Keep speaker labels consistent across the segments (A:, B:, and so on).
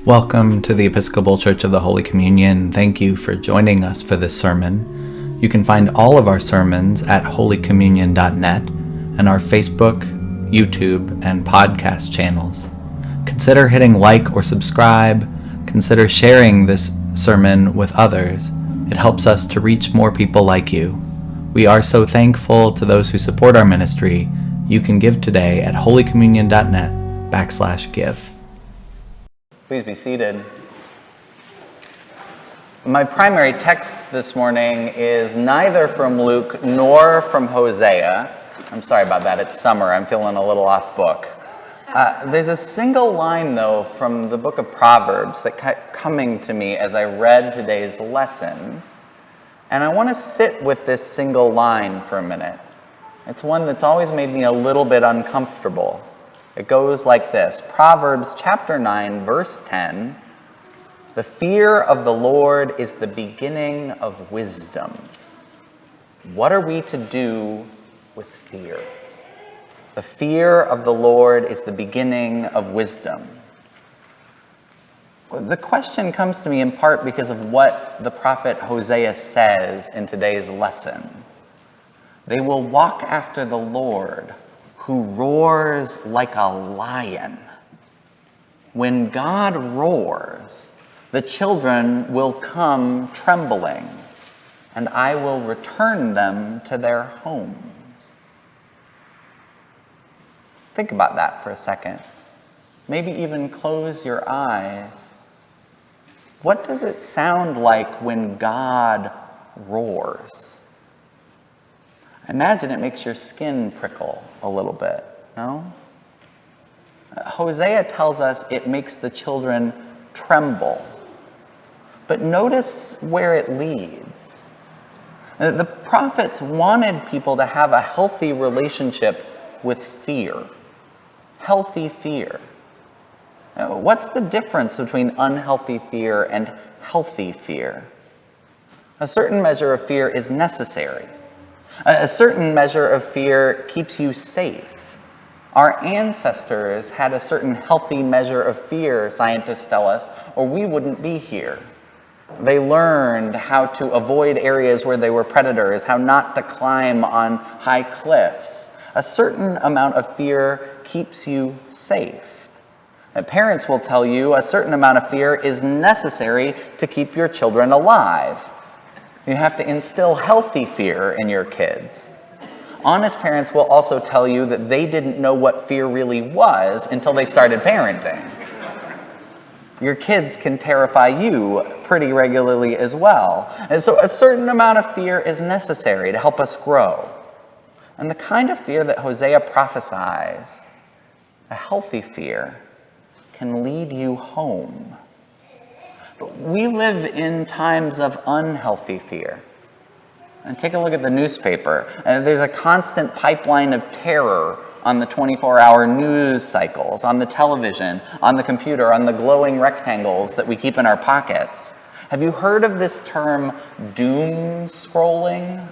A: Welcome to the Episcopal Church of the Holy Communion. Thank you for joining us for this sermon. You can find all of our sermons at holycommunion.net and our Facebook, YouTube, and podcast channels. Consider hitting like or subscribe. Consider sharing this sermon with others. It helps us to reach more people like you. We are so thankful to those who support our ministry. You can give today at holycommunion.net/give. Please be seated. My primary text this morning is neither from Luke nor from Hosea. I'm sorry about that. It's summer. I'm feeling a little off book. There's a single line, though, from the book of Proverbs that kept coming to me as I read today's lessons. And I want to sit with this single line for a minute. It's one that's always made me a little bit uncomfortable. It goes like this, Proverbs chapter 9, verse 10, "The fear of the Lord is the beginning of wisdom." What are we to do with fear? The fear of the Lord is the beginning of wisdom. The question comes to me in part because of what the prophet Hosea says in today's lesson. They will walk after the Lord, who roars like a lion. When God roars, the children will come trembling, and I will return them to their homes. Think about that for a second. Maybe even close your eyes. What does it sound like when God roars? Imagine it makes your skin prickle a little bit, no? Hosea tells us it makes the children tremble. But notice where it leads. The prophets wanted people to have a healthy relationship with fear. Healthy fear. What's the difference between unhealthy fear and healthy fear? A certain measure of fear is necessary. A certain measure of fear keeps you safe. Our ancestors had a certain healthy measure of fear, scientists tell us, or we wouldn't be here. They learned how to avoid areas where they were predators, how not to climb on high cliffs. A certain amount of fear keeps you safe. Parents will tell you a certain amount of fear is necessary to keep your children alive. You have to instill healthy fear in your kids. Honest parents will also tell you that they didn't know what fear really was until they started parenting. Your kids can terrify you pretty regularly as well. And so a certain amount of fear is necessary to help us grow. And the kind of fear that Hosea prophesies, a healthy fear, can lead you home. We live in times of unhealthy fear. And take a look at the newspaper. There's a constant pipeline of terror on the 24-hour news cycles, on the television, on the computer, on the glowing rectangles that we keep in our pockets. Have you heard of this term doom scrolling?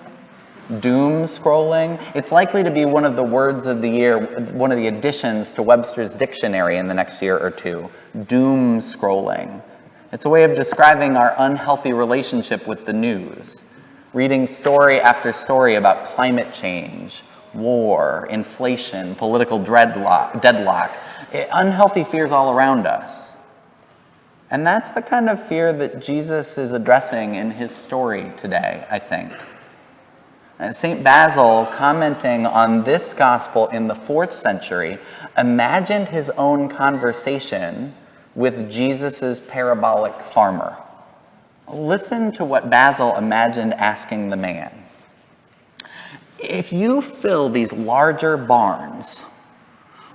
A: Doom scrolling? It's likely to be one of the words of the year, one of the additions to Webster's dictionary in the next year or two. Doom scrolling. It's a way of describing our unhealthy relationship with the news. Reading story after story about climate change, war, inflation, political deadlock. Unhealthy fears all around us. And that's the kind of fear that Jesus is addressing in his story today, I think. St. Basil, commenting on this gospel in the 4th century, imagined his own conversation with Jesus' parabolic farmer. Listen to what Basil imagined asking the man. If you fill these larger barns,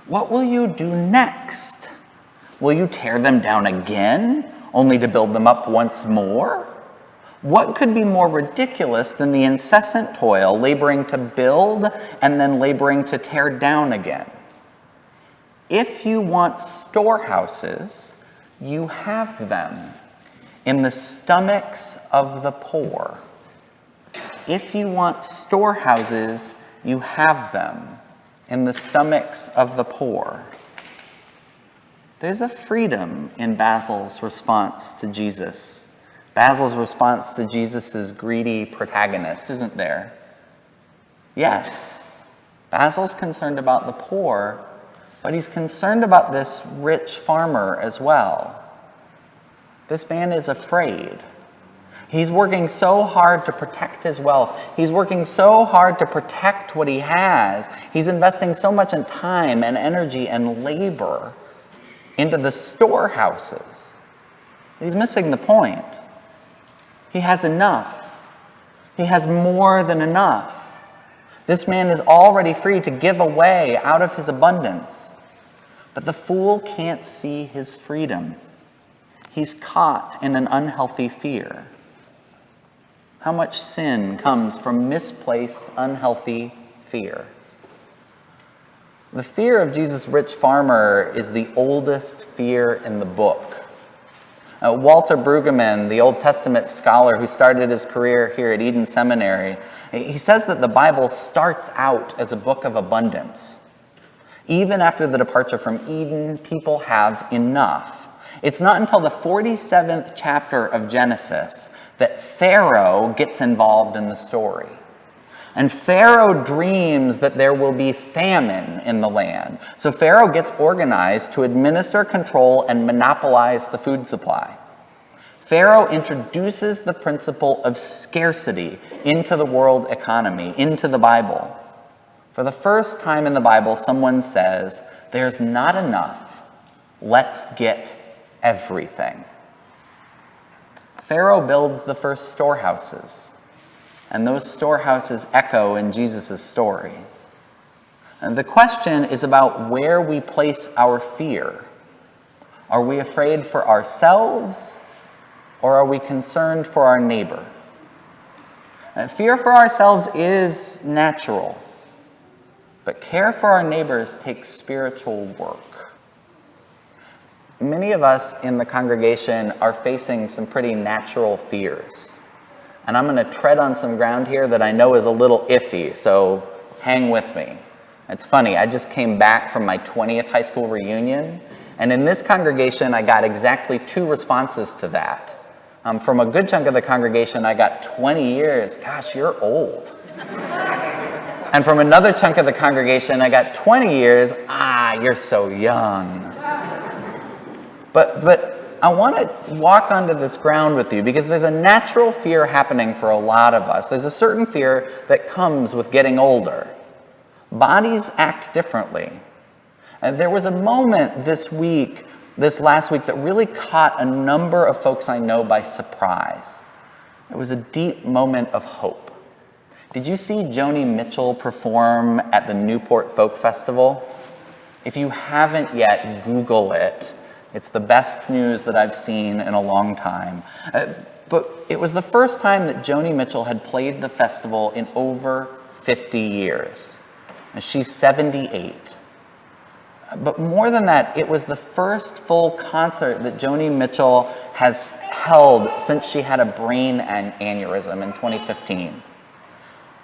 A: what will you do next? Will you tear them down again, only to build them up once more? What could be more ridiculous than the incessant toil, laboring to build and then laboring to tear down again? If you want storehouses, you have them in the stomachs of the poor. If you want storehouses, you have them in the stomachs of the poor. There's a freedom in Basil's response to Jesus. Basil's response to Jesus' greedy protagonist, isn't there? Yes, Basil's concerned about the poor, but he's concerned about this rich farmer as well. This man is afraid. He's working so hard to protect his wealth. He's working so hard to protect what he has. He's investing so much in time and energy and labor into the storehouses. He's missing the point. He has enough. He has more than enough. This man is already free to give away out of his abundance. But the fool can't see his freedom. He's caught in an unhealthy fear. How much sin comes from misplaced, unhealthy fear? The fear of Jesus' rich farmer is the oldest fear in the book. Walter Brueggemann, the Old Testament scholar who started his career here at Eden Seminary, he says that the Bible starts out as a book of abundance. Even after the departure from Eden, people have enough. It's not until the 47th chapter of Genesis that Pharaoh gets involved in the story. And Pharaoh dreams that there will be famine in the land. So Pharaoh gets organized to administer, control, and monopolize the food supply. Pharaoh introduces the principle of scarcity into the world economy, into the Bible. For the first time in the Bible, someone says, "There's not enough. Let's get everything." Pharaoh builds the first storehouses. And those storehouses echo in Jesus' story. And the question is about where we place our fear. Are we afraid for ourselves, or are we concerned for our neighbor? Fear for ourselves is natural, but care for our neighbors takes spiritual work. Many of us in the congregation are facing some pretty natural fears. And I'm going to tread on some ground here that I know is a little iffy, so hang with me. It's funny, I just came back from my 20th high school reunion, and in this congregation, I got exactly 2 responses to that. From a good chunk of the congregation, I got 20 years. Gosh, you're old. And from another chunk of the congregation, I got 20 years. You're so young. But I want to walk onto this ground with you because there's a natural fear happening for a lot of us. There's a certain fear that comes with getting older. Bodies act differently. And there was a moment this last week, that really caught a number of folks I know by surprise. It was a deep moment of hope. Did you see Joni Mitchell perform at the Newport Folk Festival? If you haven't yet, Google it. It's the best news that I've seen in a long time. But it was the first time that Joni Mitchell had played the festival in over 50 years. And she's 78. But more than that, it was the first full concert that Joni Mitchell has held since she had a brain aneurysm in 2015.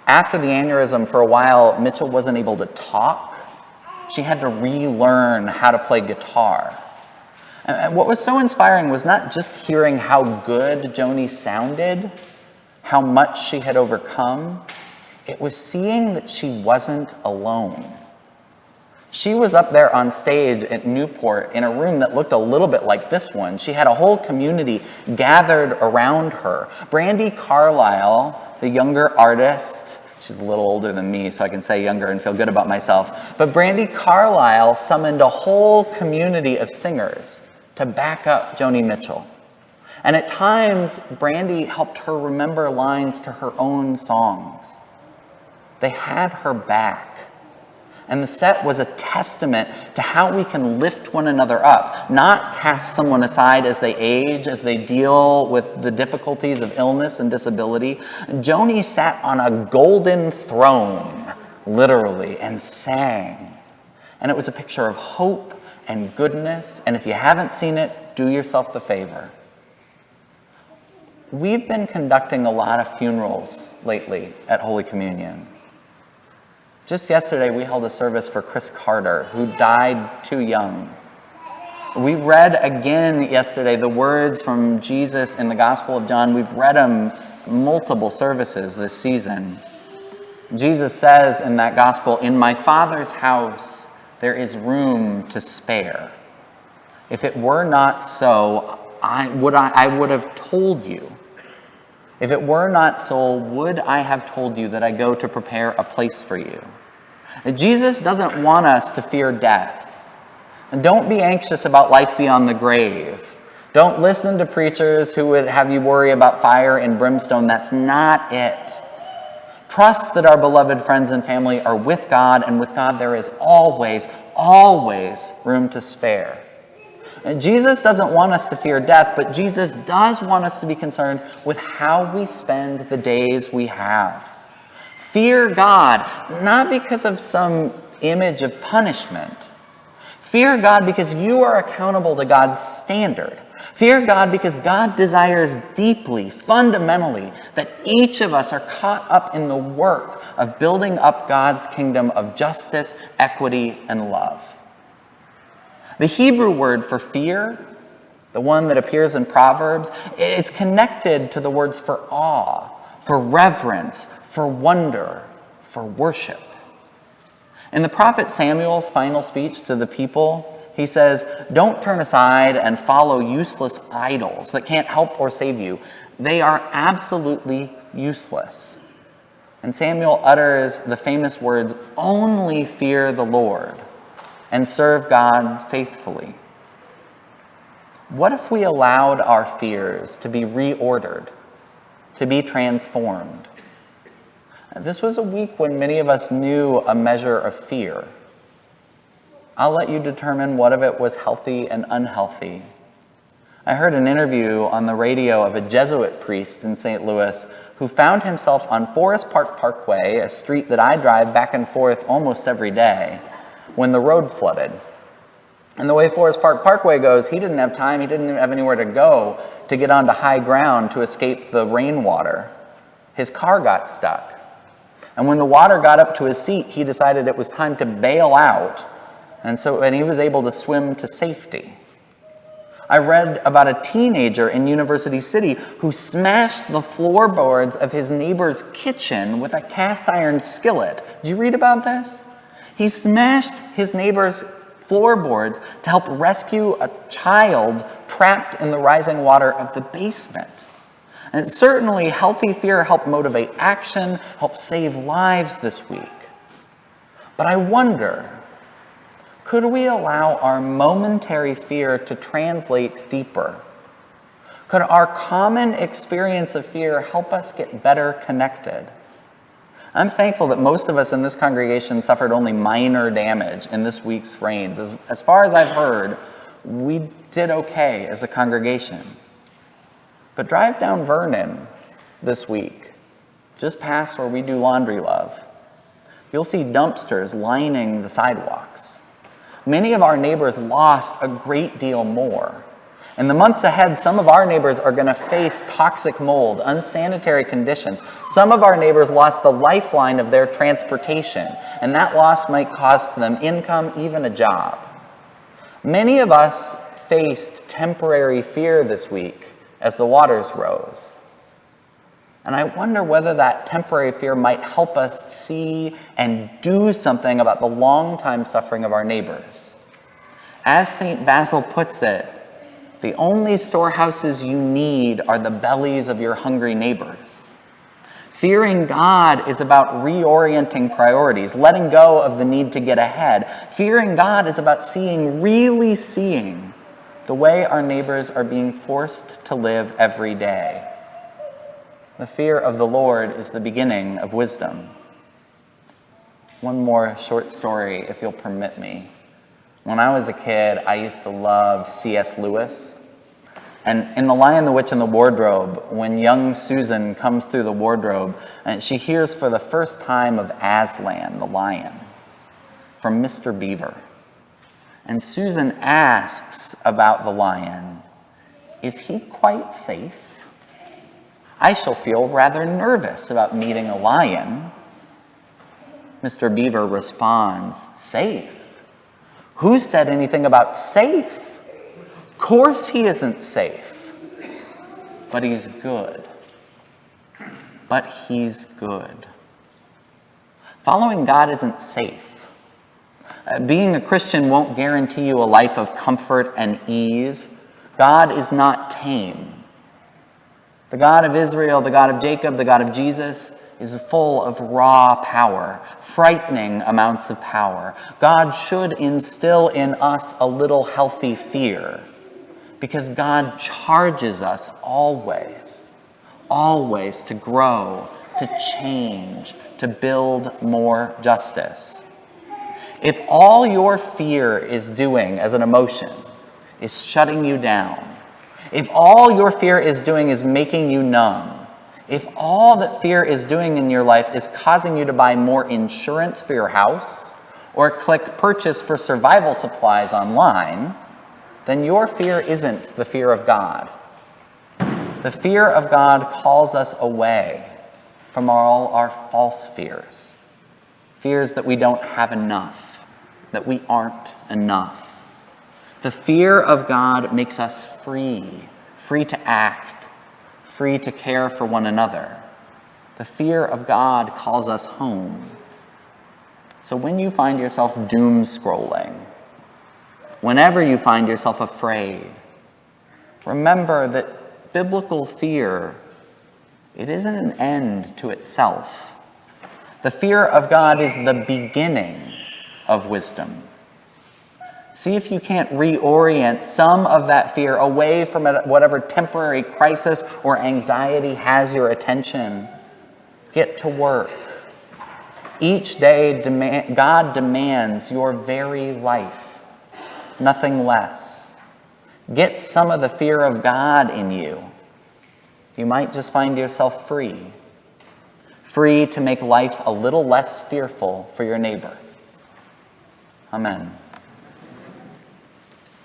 A: After the aneurysm, for a while, Mitchell wasn't able to talk. She had to relearn how to play guitar. And what was so inspiring was not just hearing how good Joni sounded, how much she had overcome. It was seeing that she wasn't alone. She was up there on stage at Newport in a room that looked a little bit like this one. She had a whole community gathered around her. Brandi Carlile, the younger artist, she's a little older than me, so I can say younger and feel good about myself. But Brandi Carlile summoned a whole community of singers to back up Joni Mitchell. And at times, Brandi helped her remember lines to her own songs. They had her back. And the set was a testament to how we can lift one another up, not cast someone aside as they age, as they deal with the difficulties of illness and disability. Joni sat on a golden throne, literally, and sang. And it was a picture of hope and goodness. And if you haven't seen it, do yourself the favor. We've been conducting a lot of funerals lately at Holy Communion. Just yesterday, we held a service for Chris Carter, who died too young. We read again yesterday the words from Jesus in the Gospel of John. We've read them multiple services this season. Jesus says in that Gospel, "In my Father's house there is room to spare. If it were not so, I would have told you. If it were not so, would I have told you that I go to prepare a place for you?" Jesus doesn't want us to fear death. And don't be anxious about life beyond the grave. Don't listen to preachers who would have you worry about fire and brimstone. That's not it. Trust that our beloved friends and family are with God, and with God there is always, always room to spare. And Jesus doesn't want us to fear death, but Jesus does want us to be concerned with how we spend the days we have. Fear God, not because of some image of punishment. Fear God because you are accountable to God's standard. Fear God because God desires deeply, fundamentally, that each of us are caught up in the work of building up God's kingdom of justice, equity, and love. The Hebrew word for fear, the one that appears in Proverbs, it's connected to the words for awe, for reverence, for wonder, for worship. In the prophet Samuel's final speech to the people, he says, "Don't turn aside and follow useless idols that can't help or save you. They are absolutely useless." And Samuel utters the famous words, "Only fear the Lord and serve God faithfully." What if we allowed our fears to be reordered, to be transformed? This was a week when many of us knew a measure of fear. I'll let you determine what of it was healthy and unhealthy. I heard an interview on the radio of a Jesuit priest in St. Louis who found himself on Forest Park Parkway, a street that I drive back and forth almost every day, when the road flooded. And the way Forest Park Parkway goes, he didn't have time, he didn't have anywhere to go to get onto high ground to escape the rainwater. His car got stuck. And when the water got up to his seat, he decided it was time to bail out, and he was able to swim to safety. I read about a teenager in University City who smashed the floorboards of his neighbor's kitchen with a cast iron skillet. Did you read about this? He smashed his neighbor's floorboards to help rescue a child trapped in the rising water of the basement. And certainly, healthy fear helped motivate action, helped save lives this week. But I wonder, could we allow our momentary fear to translate deeper? Could our common experience of fear help us get better connected? I'm thankful that most of us in this congregation suffered only minor damage in this week's rains. As far as I've heard, we did okay as a congregation. But drive down Vernon this week, just past where we do laundry love. You'll see dumpsters lining the sidewalks. Many of our neighbors lost a great deal more. In the months ahead, some of our neighbors are going to face toxic mold, unsanitary conditions. Some of our neighbors lost the lifeline of their transportation, and that loss might cost them income, even a job. Many of us faced temporary fear this week as the waters rose. And I wonder whether that temporary fear might help us see and do something about the long-time suffering of our neighbors. As St. Basil puts it, the only storehouses you need are the bellies of your hungry neighbors. Fearing God is about reorienting priorities, letting go of the need to get ahead. Fearing God is about really seeing the way our neighbors are being forced to live every day. The fear of the Lord is the beginning of wisdom. One more short story, if you'll permit me. When I was a kid, I used to love C.S. Lewis. And in The Lion, the Witch, and the Wardrobe, when young Susan comes through the wardrobe, and she hears for the first time of Aslan, the lion, from Mr. Beaver. And Susan asks about the lion, "Is he quite safe? I shall feel rather nervous about meeting a lion." Mr. Beaver responds, "Safe? Who said anything about safe? course he isn't safe, but he's good. But he's good. Following God isn't safe. Being a Christian won't guarantee you a life of comfort and ease. God is not tame. The God of Israel, the God of Jacob, the God of Jesus is full of raw power, frightening amounts of power. God should instill in us a little healthy fear, because God charges us always to grow, to change, to build more justice. If all your fear is doing as an emotion is shutting you down, if all your fear is doing is making you numb, if all that fear is doing in your life is causing you to buy more insurance for your house or click purchase for survival supplies online, then your fear isn't the fear of God. The fear of God calls us away from all our false fears. Fears that we don't have enough, that we aren't enough. The fear of God makes us free to act, free to care for one another. The fear of God calls us home. So when you find yourself doom scrolling, whenever you find yourself afraid, remember that biblical fear, it isn't an end to itself. The fear of God is the beginning of wisdom. See if you can't reorient some of that fear away from whatever temporary crisis or anxiety has your attention. Get to work. Each day, God demands your very life, nothing less. Get some of the fear of God in you. You might just find yourself free to make life a little less fearful for your neighbor. Amen.